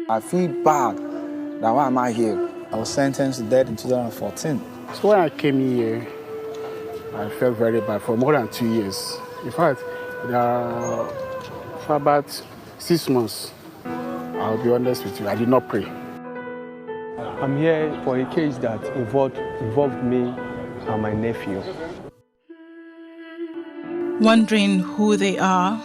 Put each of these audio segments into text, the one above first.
I feel bad that why am I here? I was sentenced to death in 2014. So when I came here, I felt very bad for more than 2 years. In fact, for about 6 months, I'll be honest with you, I did not pray. I'm here for a case that involved me and my nephew. Wondering who they are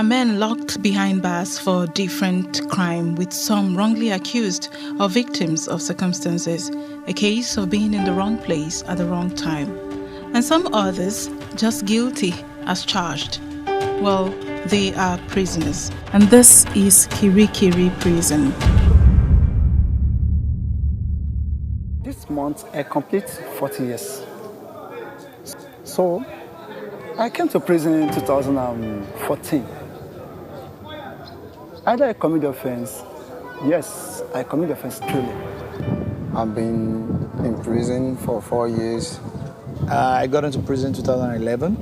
men locked behind bars for different crime, with some wrongly accused or victims of circumstances, a case of being in the wrong place at the wrong time, and some others just guilty as charged. Well, they are prisoners, and this is Kirikiri prison. This month I complete 40 years. So I came to prison in 2014. Either I commit the offense, yes, I commit the offense truly. I've been in prison for 4 years. I got into prison in 2011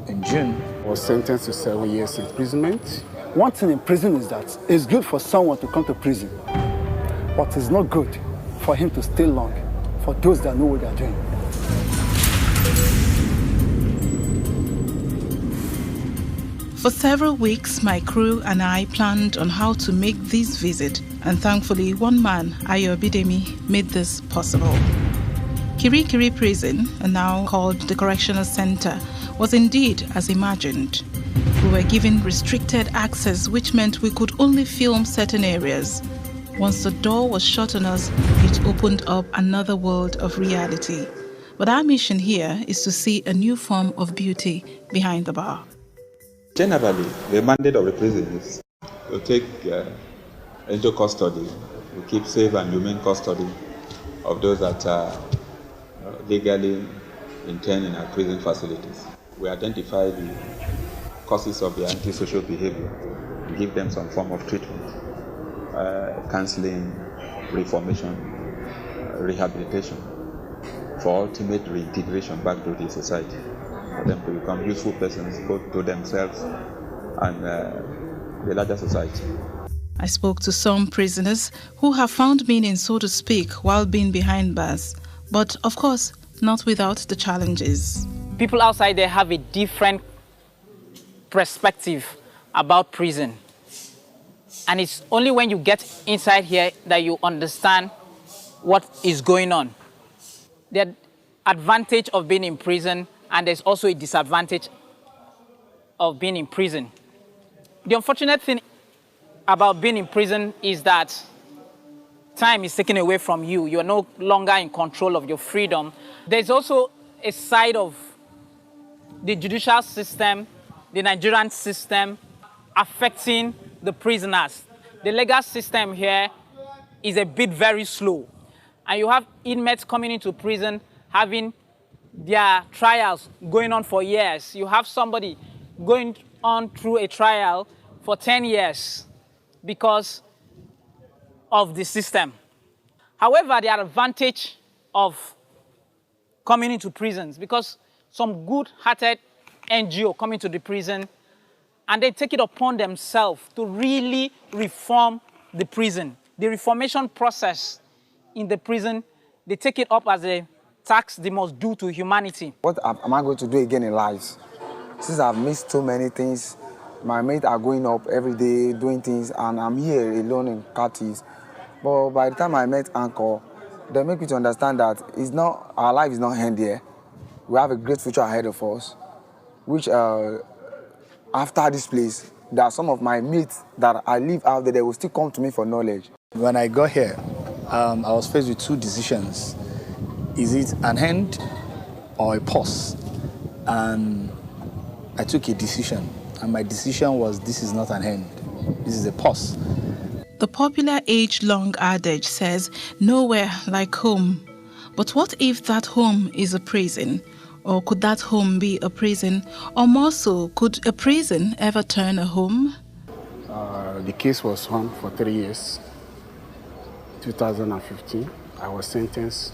in June. I was sentenced to 7 years imprisonment. One thing in prison is that it's good for someone to come to prison, but it's not good for him to stay long, for those that know what they're doing. For several weeks, my crew and I planned on how to make this visit, and thankfully one man, Ayo Bidemi, made this possible. Kirikiri prison, and now called the Correctional Center, was indeed as imagined. We were given restricted access, which meant we could only film certain areas. Once the door was shut on us, it opened up another world of reality. But our mission here is to see a new form of beauty behind the bar. Generally, the mandate of the prison is to take into custody, to keep safe and humane custody of those that are legally interned in our prison facilities. We identify the causes of their antisocial behavior, give them some form of treatment, counseling, reformation, rehabilitation, for ultimate reintegration back to the society, for them to become useful persons both to themselves and the larger society. I spoke to some prisoners who have found meaning, so to speak, while being behind bars, but of course, not without the challenges. People outside there have a different perspective about prison. And it's only when you get inside here that you understand what is going on. The advantage of being in prison, and there's also a disadvantage of being in prison. The unfortunate thing about being in prison is that time is taken away from you. You're no longer in control of your freedom. There's also a side of the judicial system, the Nigerian system, affecting the prisoners. The legal system here is a bit very slow. And you have inmates coming into prison having their trials going on for years. You have somebody going on through a trial for 10 years because of the system. However, the advantage of coming into prisons, because some good-hearted NGO come into the prison and they take it upon themselves to really reform the prison. The reformation process in the prison, they take it up as a tax they must do to humanity. What am I going to do again in life? Since I've missed so many things, my mates are going up every day doing things, and I'm here alone in Curtis. But by the time I met Uncle, they make me to understand that it's not, our life is not end here. We have a great future ahead of us, which after this place, there are some of my mates that I live out there, they will still come to me for knowledge. When I got here, I was faced with two decisions. Is it an end or a pause? And I took a decision, and my decision was this is not an end, this is a pause. The popular age-long adage says, nowhere like home. But what if that home is a prison? Or could that home be a prison? Or more so, could a prison ever turn a home? The case was on for 3 years. 2015, I was sentenced.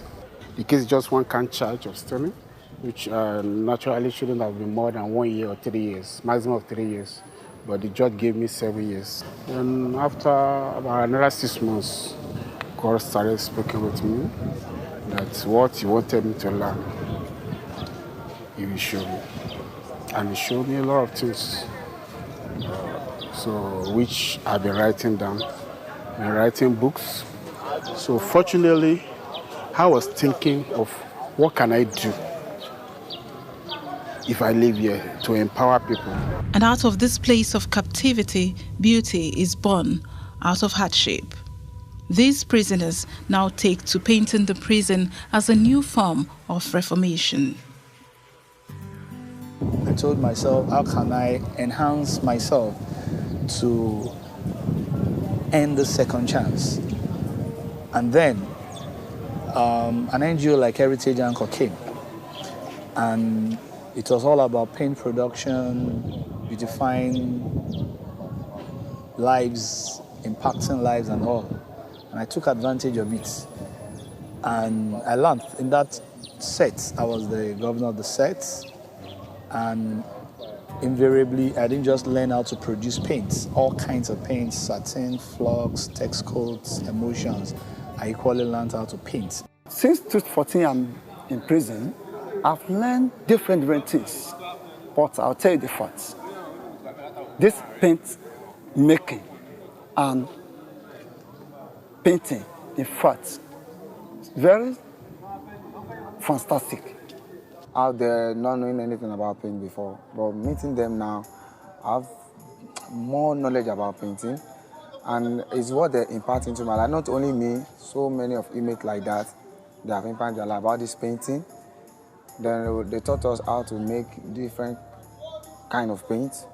The case is just one count charge of stealing, which naturally shouldn't have been more than 1 year or 3 years, maximum of 3 years. but the judge gave me 7 years. And after about another 6 months, God started speaking with me that what he wanted me to learn, he will show me. And he showed me a lot of things, which I've been writing down, been writing books. So fortunately, I was thinking of what can I do if I live here to empower people. And out of this place of captivity, beauty is born out of hardship. These prisoners now take to painting the prison as a new form of reformation. I told myself, how can I enhance myself to end the second chance? And then an NGO like Heritage Anchor came, and it was all about paint production, beautifying lives, impacting lives and all. And I took advantage of it. And I learned in that set, I was the governor of the set. And invariably, I didn't just learn how to produce paints, all kinds of paints, satin, flux, text coats, emotions. I equally learned how to paint. Since 2014, I'm in prison. I've learned different things, but I'll tell you the facts. This paint making and painting, in fact, is very fantastic. Out there not knowing anything about paint before, but meeting them now, I have more knowledge about painting, and it's what they're imparting to my life. Not only me, so many of inmates like that, they have impacted their life about this painting. Then they taught us how to make different kind of paints.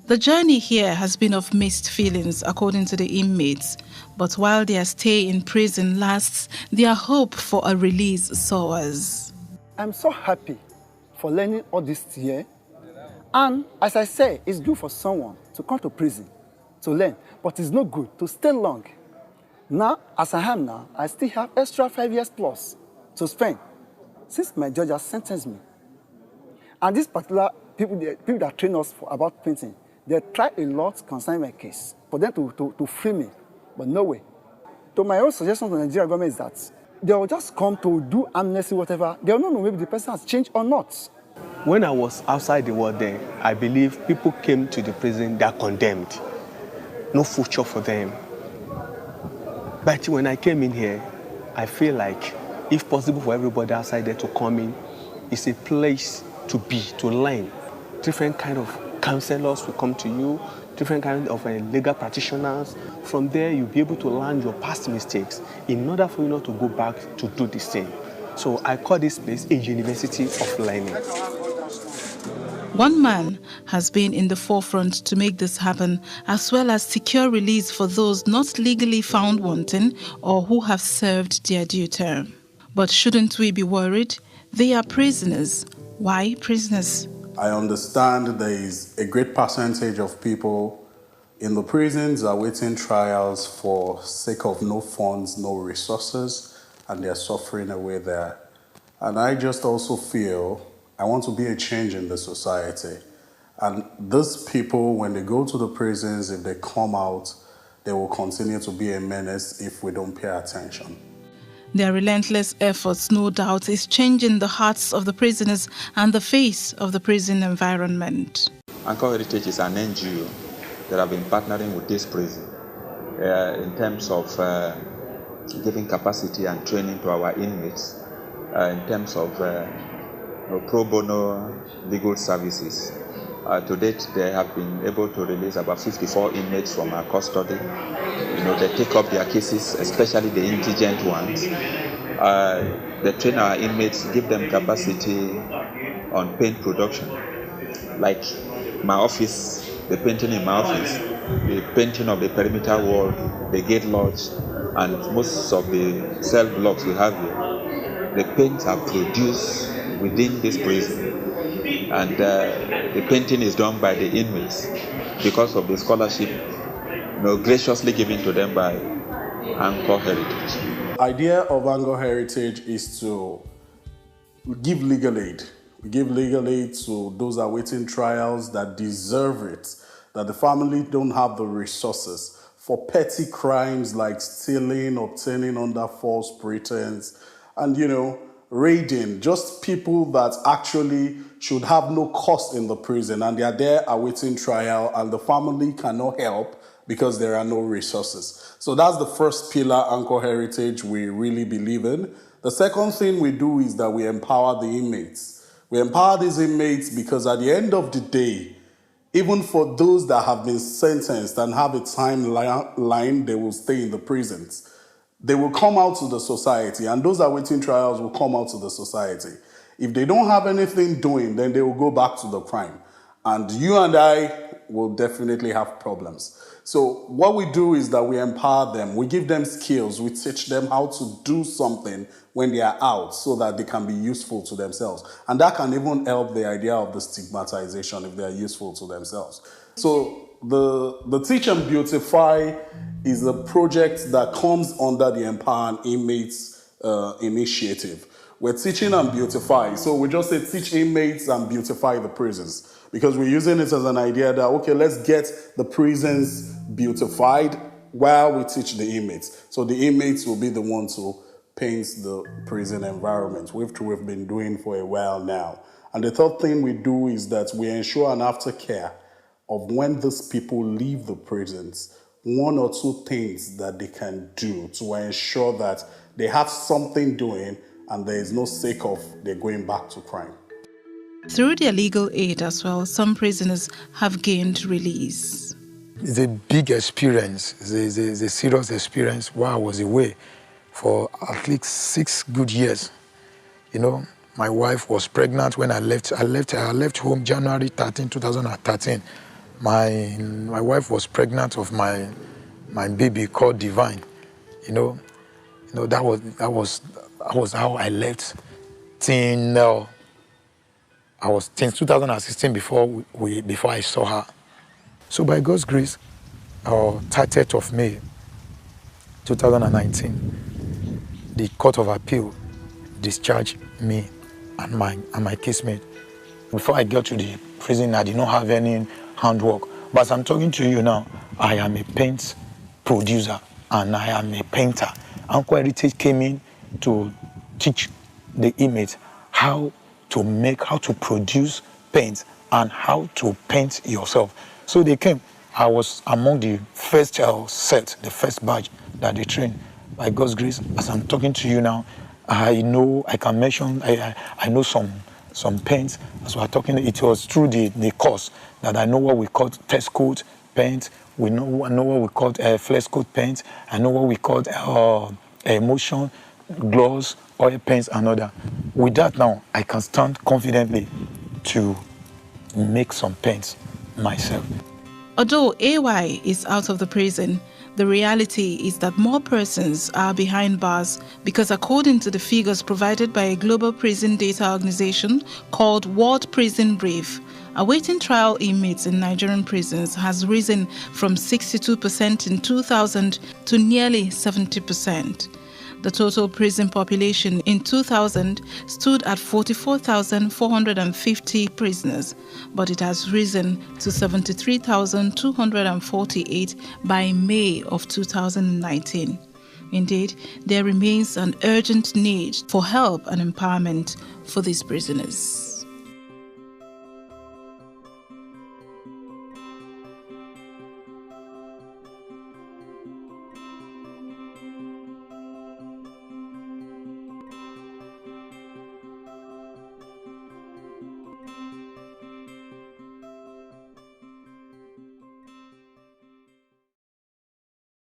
The journey here has been of mixed feelings, according to the inmates. But while their stay in prison lasts, their hope for a release soars. I'm so happy for learning all this here. And as I say, it's good for someone to come to prison to learn, but it's not good to stay long. Now, as I am now, I still have extra 5 years plus to spend since my judge has sentenced me. And these particular people that train us about painting, they try a lot concerning my case for them to free me, but no way. So my own suggestion to the Nigerian government is that they will just come to do amnesty, whatever. They will not know maybe the person has changed or not. When I was outside the world there, I believe people came to the prison, they are condemned. No future for them. But when I came in here, I feel like, if possible for everybody outside there to come in, it's a place to be, to learn. Different kind of counselors will come to you, different kind of legal practitioners. From there, you'll be able to learn your past mistakes in order for you not to go back to do the same. So I call this place a university of learning. One man has been in the forefront to make this happen, as well as secure release for those not legally found wanting or who have served their due term. But shouldn't we be worried? They are prisoners. Why prisoners? I understand there is a great percentage of people in the prisons awaiting trials for sake of no funds, no resources, and they're suffering away there. And I just also feel I want to be a change in the society. And these people, when they go to the prisons, if they come out, they will continue to be a menace if we don't pay attention. Their relentless efforts, no doubt, is changing the hearts of the prisoners and the face of the prison environment. Anchor Heritage is an NGO that have been partnering with this prison in terms of giving capacity and training to our inmates, in terms of pro bono legal services. To date, they have been able to release about 54 inmates from our custody. They take up their cases, especially the indigent ones. They train our inmates, give them capacity on paint production. Like my office, the painting in my office, the painting of the perimeter wall, the gate lodge, and most of the cell blocks we have here. The paints are produced within this prison. And the painting is done by the inmates because of the scholarship graciously given to them by Anchor Heritage. The idea of Anchor Heritage is to give legal aid. We give legal aid to those awaiting trials that deserve it. that the family don't have the resources for petty crimes like stealing, obtaining under false pretense, and, raiding, just people that actually should have no cost in the prison, and they are there awaiting trial, and the family cannot help because there are no resources. So that's the first pillar, anchor heritage, we really believe in. The second thing we do is that we empower the inmates. We empower these inmates because at the end of the day, even for those that have been sentenced and have a timeline, they will stay in the prisons. They will come out to the society, and those awaiting trials will come out to the society. If they don't have anything doing, then they will go back to the crime. And you and I will definitely have problems. So what we do is that we empower them. We give them skills. We teach them how to do something when they are out so that they can be useful to themselves. And that can even help the idea of the stigmatization if they are useful to themselves. So the Teach and Beautify is a project that comes under the Empower Inmates initiative. We're teaching and beautify. So we just say teach inmates and beautify the prisons, because we're using it as an idea that, okay, let's get the prisons beautified while we teach the inmates. So the inmates will be the ones who paint the prison environment, which we've been doing for a while now. And the third thing we do is that we ensure an aftercare of when these people leave the prisons, one or two things that they can do to ensure that they have something doing and there is no sake of they're going back to crime. Through their legal aid as well, some prisoners have gained release. It's a big experience. It's a serious experience while I was away for at least 6 good years. My wife was pregnant when I left. I left home January 13, 2013. My wife was pregnant of my baby called Divine. That was how I left till I was since 2016 before I saw her. So by God's grace, 30th of May 2019, the Court of Appeal discharged me and my casemate. Before I got to the prison, I did not have any handwork. But as I'm talking to you now, I am a paint producer and I am a painter. Anchor Heritage came in to teach the inmates how to produce paint and how to paint yourself. So they came. I was among the first set, the first batch that they trained. By God's grace, as I'm talking to you now, I know some paints. As we're talking, it was through the course that I know what we call test coat paint. I know what we call flex coat paint. I know what we call emulsion, gloss, oil paints, and other. With that now, I can stand confidently to make some paints myself. Although AY is out of the prison, the reality is that more persons are behind bars because according to the figures provided by a global prison data organization called World Prison Brief, awaiting trial inmates in Nigerian prisons has risen from 62% in 2000 to nearly 70%. The total prison population in 2000 stood at 44,450 prisoners, but it has risen to 73,248 by May of 2019. Indeed, there remains an urgent need for help and empowerment for these prisoners.